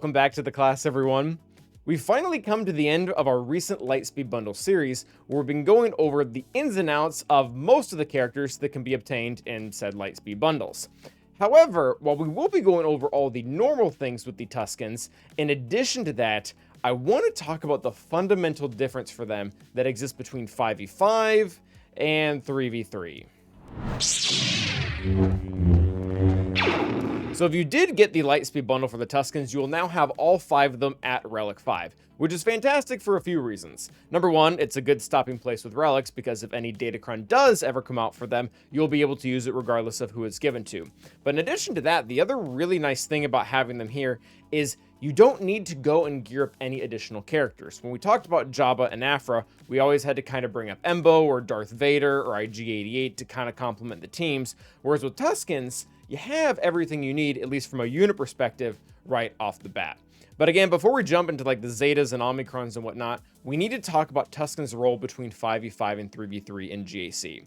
Welcome back to the class, everyone. We've finally come to the end of our recent Lightspeed bundle series, where we've been going over the ins and outs of most of the characters that can be obtained in said Lightspeed bundles. However, while we will be going over all the normal things with the Tuskens, in addition to that, I want to talk about the fundamental difference for them that exists between 5v5 and 3v3. So if you did get the Lightspeed bundle for the Tuskens, you will now have all 5 of them at Relic 5, which is fantastic for a few reasons. Number one, it's a good stopping place with relics, because if any Datacron does ever come out for them, you'll be able to use it regardless of who it's given to. But in addition to that, the other really nice thing about having them here is you don't need to go and gear up any additional characters. When we talked about Jabba and Afra, we always had to kind of bring up Embo or Darth Vader or IG-88 to kind of complement the teams, whereas with Tuskens, you have everything you need, at least from a unit perspective, right off the bat. But again, before we jump into like the Zetas and Omicrons and whatnot, we need to talk about Tusken's role between 5v5 and 3v3 in GAC.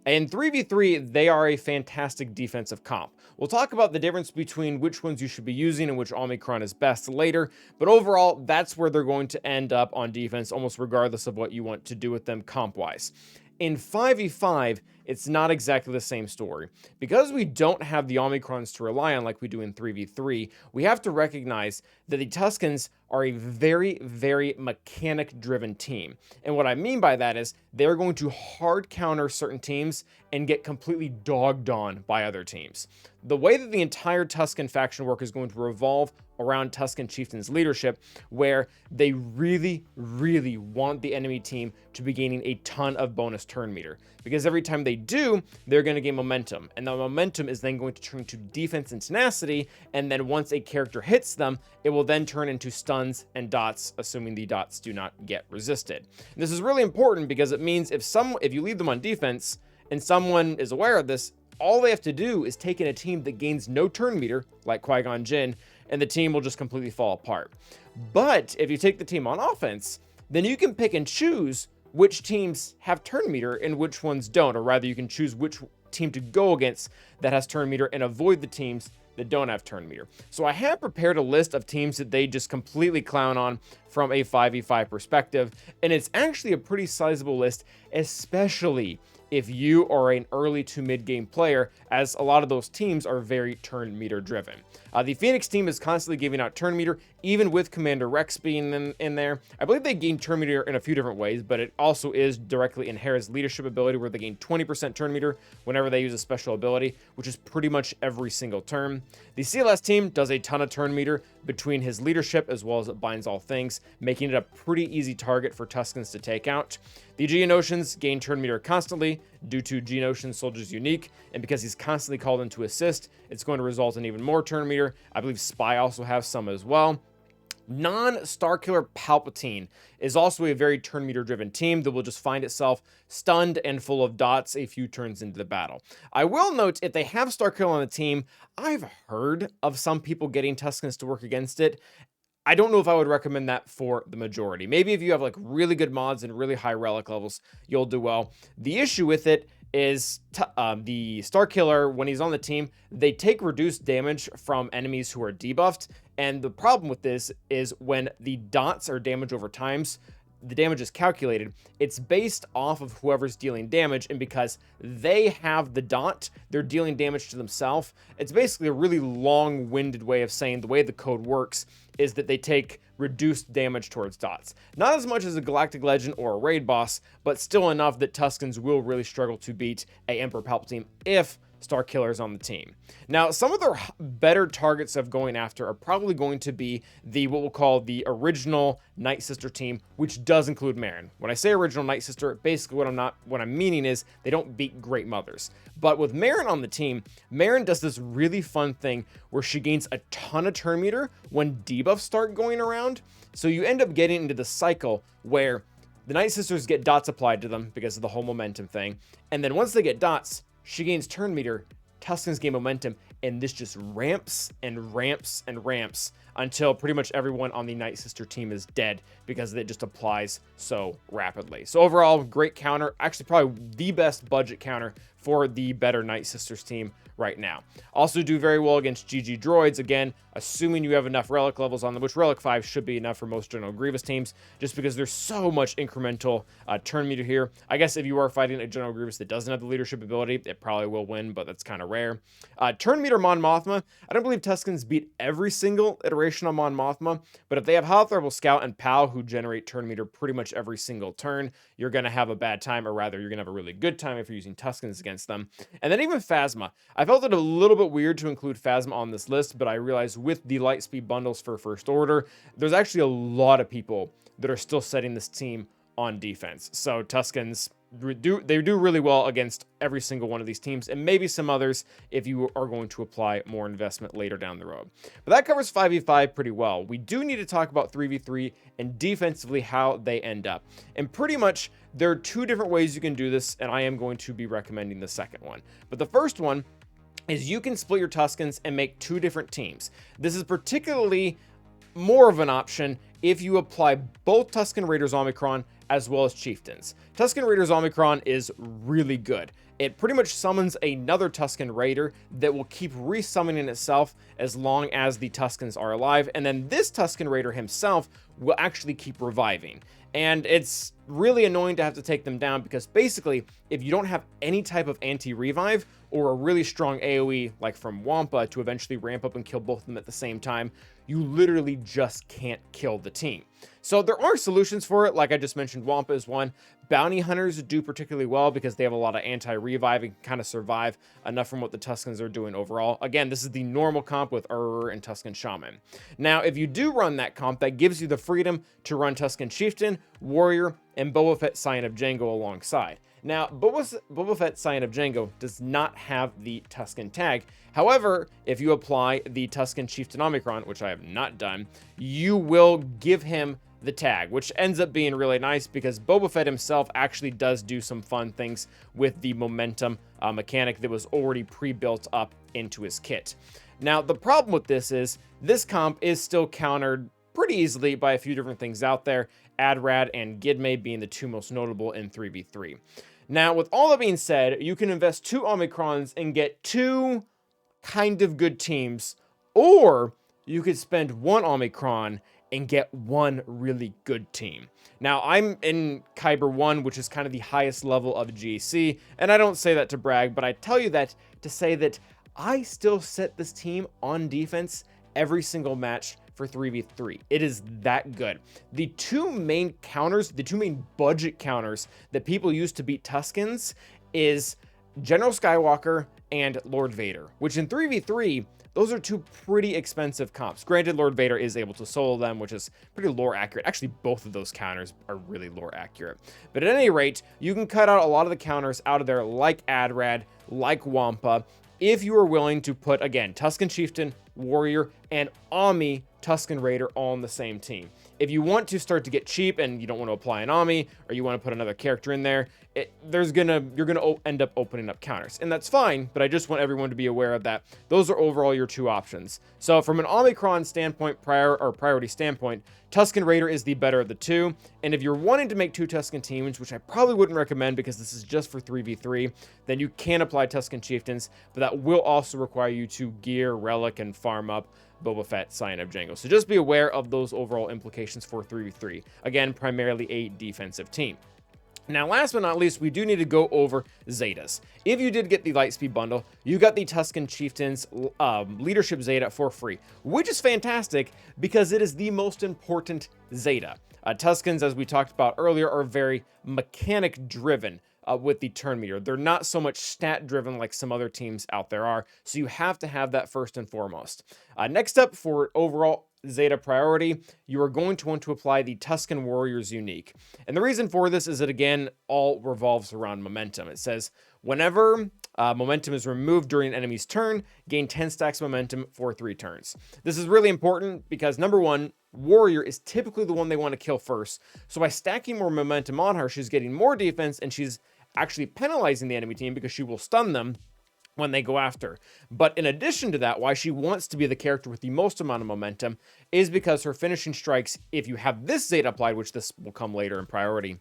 In 3v3, they are a fantastic defensive comp. We'll talk about the difference between which ones you should be using and which Omicron is best later, but overall, that's where they're going to end up on defense, almost regardless of what you want to do with them comp-wise. In 5v5, it's not exactly the same story. Because we don't have the Omicrons to rely on like we do in 3v3, we have to recognize that the Tuskens are a very, very mechanic-driven team. And what I mean by that is they're going to hard counter certain teams and get completely dogged on by other teams. The way that the entire Tusken faction work is going to revolve around Tusken Chieftain's leadership, where they really, really want the enemy team to be gaining a ton of bonus turn meter. Because every time they do, they're going to gain momentum. And the momentum is then going to turn to defense and tenacity, and then once a character hits them, it will then turn into stuns and dots, assuming the dots do not get resisted. And this is really important because it means if you leave them on defense, and someone is aware of this, all they have to do is take in a team that gains no turn meter, like Qui-Gon Jinn, and the team will just completely fall apart. But if you take the team on offense, then you can pick and choose which teams have turn meter and which ones don't, or rather you can choose which team to go against that has turn meter and avoid the teams that don't have turn meter. So I have prepared a list of teams that they just completely clown on from a 5v5 perspective, and it's actually a pretty sizable list, especially if you are an early to mid-game player, as a lot of those teams are very turn meter driven. The Phoenix team is constantly giving out turn meter, even with Commander Rex being in there. I believe they gain turn meter in a few different ways, but it also is directly in Hera's leadership ability, where they gain 20% turn meter whenever they use a special ability, which is pretty much every single turn. The CLS team does a ton of turn meter between his leadership as well as it binds all things, making it a pretty easy target for Tuskens to take out. The Geonosians gain turn meter constantly due to Geonosian Soldier's unique, and because he's constantly called in to assist, it's going to result in even more turn meter. I believe Spy also has some as well. Non-Starkiller Palpatine is also a very turn meter driven team that will just find itself stunned and full of dots a few turns into the battle. I will note, if they have Starkiller on the team, I've heard of some people getting Tuskens to work against it. I don't know if I would recommend that for the majority. Maybe if you have like really good mods and really high relic levels, you'll do well. The issue with it is the Starkiller, when he's on the team, they take reduced damage from enemies who are debuffed. And the problem with this is when the dots are damage over times, the damage is calculated, it's based off of whoever's dealing damage, and because they have the dot, they're dealing damage to themselves. It's basically a really long-winded way of saying the way the code works is that they take reduced damage towards dots. Not as much as a Galactic Legend or a raid boss, but still enough that Tuskens will really struggle to beat a Emperor Palpatine if Starkiller is on the team. Now, some of their better targets of going after are probably going to be what we'll call the original Night Sister team, which does include Merrin. When I say original Night Sister, basically what I'm meaning is they don't beat Great Mothers. But with Merrin on the team, Merrin does this really fun thing where she gains a ton of turn meter when debuffs start going around. So you end up getting into the cycle where the Night Sisters get dots applied to them because of the whole momentum thing. And then once they get dots, she gains turn meter, Tuskens gain momentum, and this just ramps and ramps and ramps until pretty much everyone on the Night Sister team is dead because it just applies so rapidly. So overall, great counter. Actually, probably the best budget counter for the better Night Sisters team right now. Also do very well against GG droids, again, assuming you have enough relic levels on them, which relic 5 should be enough for most General Grievous teams, just because there's so much incremental turn meter here. I guess if you are fighting a General Grievous that doesn't have the leadership ability, it probably will win, but that's kind of rare. Turn meter Mon Mothma, I don't believe Tuskens beat every single iteration on Mon Mothma, but if they have Hot Rebel Scout and POW who generate turn meter pretty much every single turn, you're going to have a bad time, or rather, you're going to have a really good time if you're using Tuskens against them. And then even Phasma. I felt it a little bit weird to include Phasma on this list, but I realized with the Lightspeed bundles for First Order, there's actually a lot of people that are still setting this team on defense. So Tuskens, they do really well against every single one of these teams, and maybe some others if you are going to apply more investment later down the road. But that covers 5v5 pretty well. We do need to talk about 3v3 and defensively how they end up. And pretty much there are two different ways you can do this, and I am going to be recommending the second one. But the first one is you can split your Tuskens and make two different teams. This is particularly more of an option if you apply both Tusken Raiders Omicron as well as Chieftains. Tusken Raiders Omicron is really good. It pretty much summons another Tusken Raider that will keep resummoning itself as long as the Tuskens are alive, and then this Tusken Raider himself will actually keep reviving. And it's really annoying to have to take them down because basically, if you don't have any type of anti-revive or a really strong AoE like from Wampa to eventually ramp up and kill both of them at the same time, you literally just can't kill the team. So there are solutions for it. Like I just mentioned, Wampa is one. Bounty Hunters do particularly well because they have a lot of anti-revive and kind of survive enough from what the Tuskens are doing overall. Again, this is the normal comp with and Tusken Shaman. Now, if you do run that comp, that gives you the freedom to run Tusken Chieftain, Warrior, and Boba Fett Scion of Jango alongside. Now, Boba Fett Scion of Jango does not have the Tusken tag. However, if you apply the Tusken Chieftain Omicron, which I have not done, you will give him the tag, which ends up being really nice because Boba Fett himself actually does do some fun things with the momentum mechanic that was already pre-built up into his kit. Now, the problem with this is this comp is still countered pretty easily by a few different things out there, Adrad and Gidme being the two most notable in 3v3. Now, with all that being said, you can invest 2 Omicrons and get 2 kind of good teams, or you could spend 1 Omicron and get 1 really good team. Now, I'm in Kyber 1, which is kind of the highest level of GAC, and I don't say that to brag, but I tell you that to say that I still set this team on defense every single match for 3v3. It is that good. The two main counters, the two main budget counters that people use to beat Tuskens is General Skywalker and Lord Vader, which in 3v3, those are 2 pretty expensive comps. Granted, Lord Vader is able to solo them, which is pretty lore accurate. Actually, both of those counters are really lore accurate. But at any rate, you can cut out a lot of the counters out of there like Adrad, like Wampa, if you are willing to put, again, Tusken Chieftain, Warrior, and Omi Tusken Raider all on the same team. If you want to start to get cheap and you don't want to apply an Omi, or you want to put another character in there, you're gonna end up opening up counters, and that's fine. But I just want everyone to be aware of that. Those are overall your 2 options. So from an Omicron standpoint, priority standpoint, Tusken Raider is the better of the 2. And if you're wanting to make 2 Tusken teams, which I probably wouldn't recommend because this is just for 3v3, then you can apply Tusken Chieftains, but that will also require you to gear, relic, and farm up Boba Fett Scion of Jango. So just be aware of those overall implications for 3v3. Again, primarily a defensive team. Now, last but not least, we do need to go over Zetas. If you did get the Lightspeed bundle, you got the Tusken Chieftains Leadership Zeta for free, which is fantastic because it is the most important Zeta. Tuskens, as we talked about earlier, are very mechanic-driven with the turn meter. They're not so much stat-driven like some other teams out there are, so you have to have that first and foremost. Next up, for overall Zeta priority, you are going to want to apply the Tusken Warriors unique. And the reason for this is that, again, all revolves around momentum. It says, whenever momentum is removed during an enemy's turn, gain 10 stacks of momentum for 3 turns. This is really important because, number 1, Warrior is typically the one they want to kill first. So by stacking more momentum on her, she's getting more defense, and she's actually penalizing the enemy team because she will stun them, when they go after. But in addition to that, why she wants to be the character with the most amount of momentum is because her finishing strikes, if you have this Zeta applied, which this will come later in priority,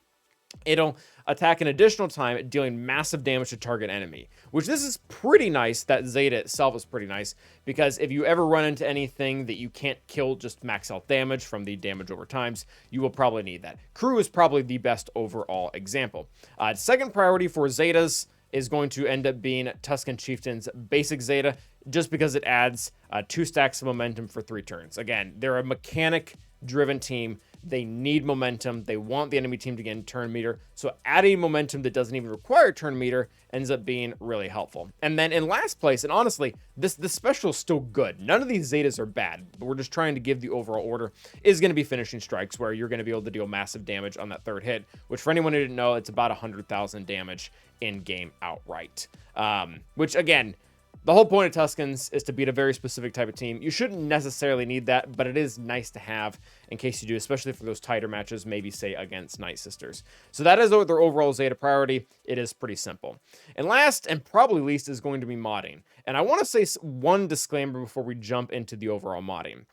it'll attack an additional time, dealing massive damage to target enemy, which this is pretty nice. That Zeta itself is pretty nice, because if you ever run into anything that you can't kill just max health damage from the damage over times, you will probably need that. Crew is probably the best overall example. Second priority for Zetas is going to end up being Tusken Chieftain's basic Zeta, just because it adds 2 stacks of momentum for 3 turns. Again, they're a mechanic-driven team. They need momentum. They want the enemy team to gain turn meter. So adding momentum that doesn't even require turn meter ends up being really helpful. And then in last place, and honestly, this special is still good. None of these Zetas are bad, but we're just trying to give the overall order, is going to be finishing strikes, where you're going to be able to deal massive damage on that 3rd hit, which for anyone who didn't know, it's about 100,000 damage in game outright. Which again, the whole point of Tuskens is to beat a very specific type of team. You shouldn't necessarily need that, but it is nice to have in case you do, especially for those tighter matches, maybe say against Night Sisters. So that is their overall Zeta priority. It is pretty simple. And last and probably least is going to be modding. And I want to say one disclaimer before we jump into the overall modding.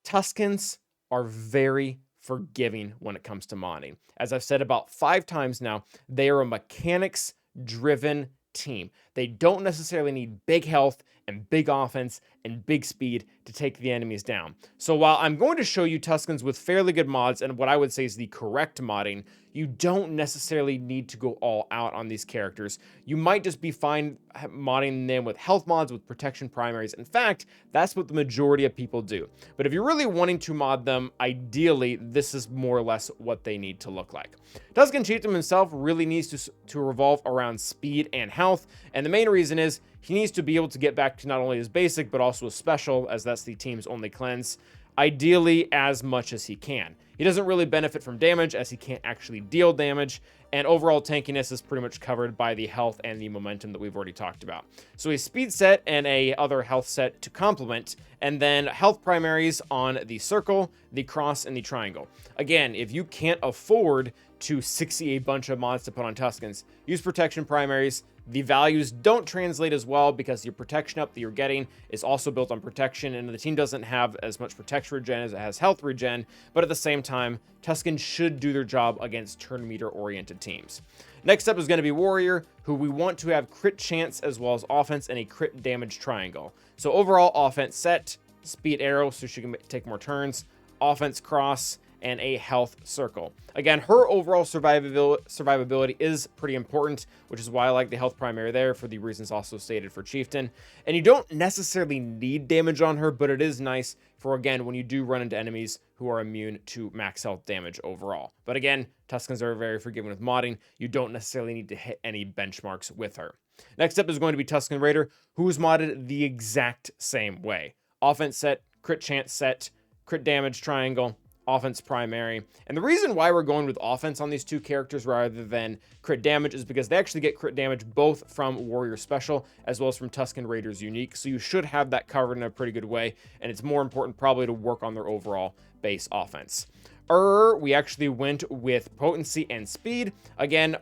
Tuskens are very forgiving when it comes to modding. As I've said about 5 times now, they are a mechanics-driven team. They don't necessarily need big health and big offense and big speed to take the enemies down. So while I'm going to show you Tuskens with fairly good mods and what I would say is the correct modding, you don't necessarily need to go all out on these characters. You might just be fine modding them with health mods, with protection primaries. In fact, that's what the majority of people do. But if you're really wanting to mod them, ideally, this is more or less what they need to look like. Tusken Chieftain himself really needs to revolve around speed and health, and the main reason is he needs to be able to get back to not only his basic, but also his special, as that's the team's only cleanse, ideally as much as he can. He doesn't really benefit from damage, as he can't actually deal damage, and overall tankiness is pretty much covered by the health and the momentum that we've already talked about. So a speed set and a other health set to complement, and then health primaries on the circle, the cross, and the triangle. Again, if you can't afford to 60 a bunch of mods to put on Tuskens, use protection primaries. The values don't translate as well because your protection up that you're getting is also built on protection, and the team doesn't have as much protection regen as it has health regen, but at the same time, Tusken should do their job against turn meter oriented teams. Next up is going to be Warrior, who we want to have crit chance as well as offense and a crit damage triangle. So overall offense set, speed arrow so she can take more turns, offense cross, and a health circle. Again, her overall survivability is pretty important, which is why I like the health primary there for the reasons also stated for Chieftain. And you don't necessarily need damage on her, but it is nice for, again, when you do run into enemies who are immune to max health damage overall. But again, Tuskens are very forgiving with modding. You don't necessarily need to hit any benchmarks with her. Next up is going to be Tusken Raider, who is modded the exact same way. Offense set, crit chance set, crit damage triangle, offense primary. And the reason why we're going with offense on these two characters rather than crit damage is because they actually get crit damage both from Warrior Special as well as from Tusken Raiders Unique. So you should have that covered in a pretty good way. And it's more important probably to work on their overall base offense. We actually went with potency and speed. Again,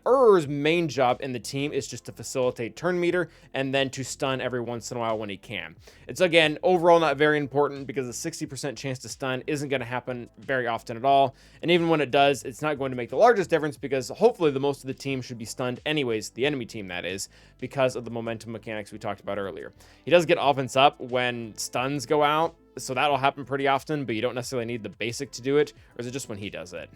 main job in the team is just to facilitate turn meter and then to stun every once in a while when he can. It's, again, overall not very important because a 60% chance to stun isn't going to happen very often at all. And even when it does, it's not going to make the largest difference because hopefully the most of the team should be stunned anyways, the enemy team that is, because of the momentum mechanics we talked about earlier. He does get offense up when stuns go out, so that'll happen pretty often, but you don't necessarily need the basic to do it. Or is it just when he does it?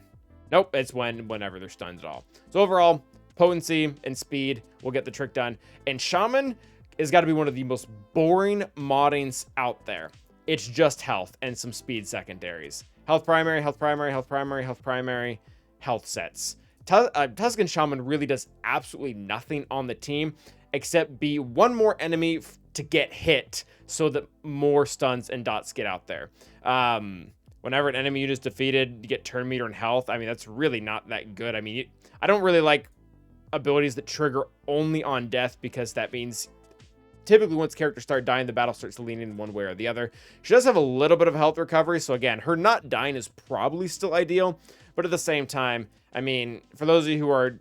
Nope, it's whenever they're stunned at all. So overall, potency and speed will get the trick done. And Shaman has got to be one of the most boring moddings out there. It's just health and some speed secondaries. Health primary, health primary, health primary, health primary, health sets. Tusken Shaman really does absolutely nothing on the team except be one more enemy to get hit so that more stuns and dots get out there. Whenever an enemy you just defeated, you get turn meter and health. I mean, that's really not that good. I mean, I don't really like abilities that trigger only on death because that means typically once characters start dying, the battle starts leaning one way or the other. She does have a little bit of health recovery, so again, her not dying is probably still ideal, but at the same time, I mean, for those of you who are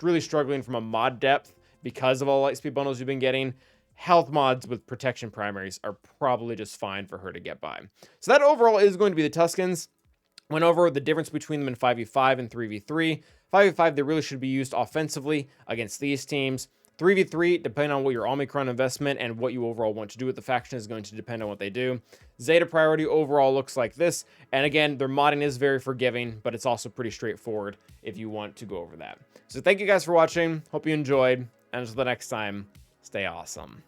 really struggling from a mod depth because of all the lightspeed bundles you've been getting, health mods with protection primaries are probably just fine for her to get by. So that overall is going to be the Tuskens. Went over the difference between them in 5v5 and 3v3. 5v5, they really should be used offensively against these teams. 3v3, depending on what your Omicron investment and what you overall want to do with the faction is going to depend on what they do. Zeta priority overall looks like this. And again, their modding is very forgiving, but it's also pretty straightforward if you want to go over that. So thank you guys for watching. Hope you enjoyed. And until the next time, stay awesome.